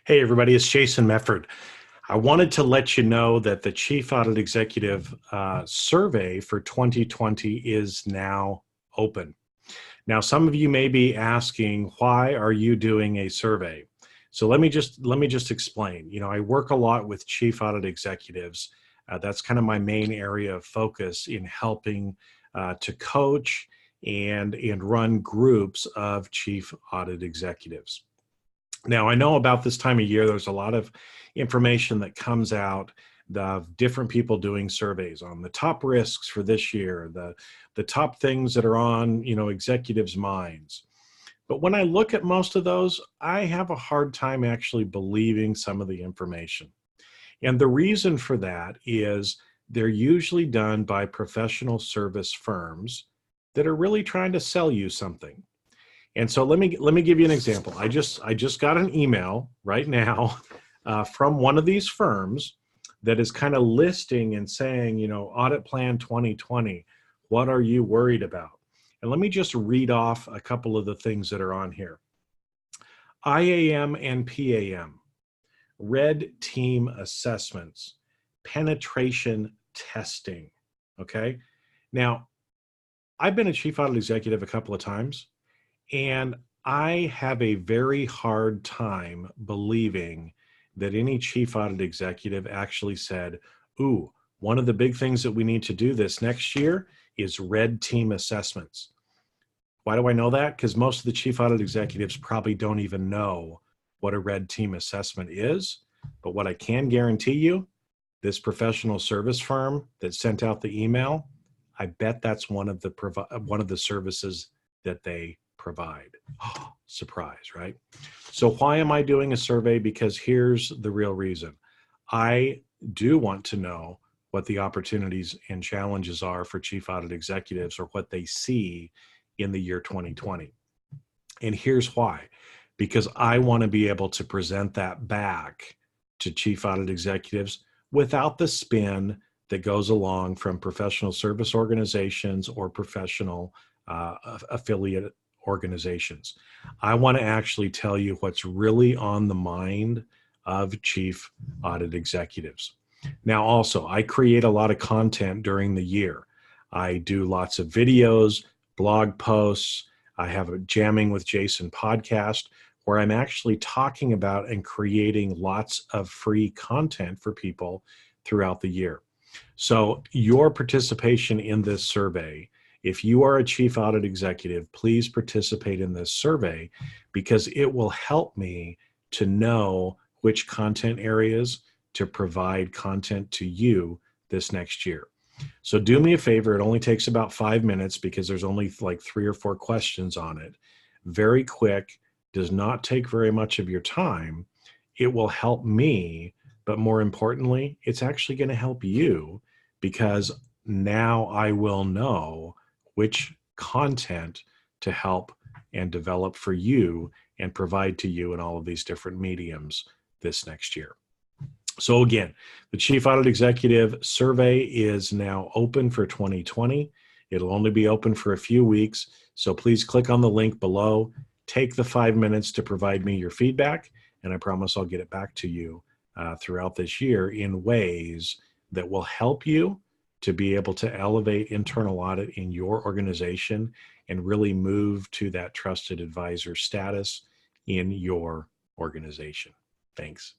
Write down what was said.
Hey everybody, it's Jason Mefford. I wanted to let you know that the Chief Audit Executive survey for 2020 is now open. Now, some of you may be asking, why are you doing a survey? So let me just explain. I work a lot with Chief Audit Executives. That's kind of my main area of focus in helping to coach and run groups of Chief Audit Executives. Now, I know about this time of year, there's a lot of information that comes out of different people doing surveys on the top risks for this year, the top things that are on, executives' minds. But when I look at most of those, I have a hard time actually believing some of the information. And the reason for that is they're usually done by professional service firms that are really trying to sell you something. And so let me give you an example. I just got an email right now from one of these firms that is kind of listing and saying, audit plan 2020, what are you worried about? And let me just read off a couple of the things that are on here. IAM and PAM, red team assessments, penetration testing. Okay. Now, I've been a chief audit executive a couple of times. And I have a very hard time believing that any chief audit executive actually said, ooh, one of the big things that we need to do this next year is red team assessments. Why do I know that? Because most of the chief audit executives probably don't even know what a red team assessment is. But what I can guarantee you, this professional service firm that sent out the email, I bet that's one of the services that they provide. Oh, surprise, right? So why am I doing a survey? Because here's the real reason. I do want to know what the opportunities and challenges are for chief audit executives, or what they see in the year 2020. And here's why. Because I want to be able to present that back to chief audit executives without the spin that goes along from professional service organizations or professional affiliate organizations. I want to actually tell you what's really on the mind of chief audit executives. Now, also, I create a lot of content during the year. I do lots of videos, blog posts. I have a Jamming with Jason podcast where I'm actually talking about and creating lots of free content for people throughout the year. So your participation in this survey, if you are a chief audit executive, please participate in this survey, because it will help me to know which content areas to provide content to you this next year. So do me a favor. It only takes about 5 minutes because there's only like 3 or 4 questions on it. Very quick, does not take very much of your time. It will help me, but more importantly, it's actually going to help you, because now I will know which content to help and develop for you and provide to you in all of these different mediums this next year. So again, the Chief Audit Executive Survey is now open for 2020. It'll only be open for a few weeks. So please click on the link below, take the 5 minutes to provide me your feedback, and I promise I'll get it back to you throughout this year in ways that will help you to be able to elevate internal audit in your organization and really move to that trusted advisor status in your organization. Thanks.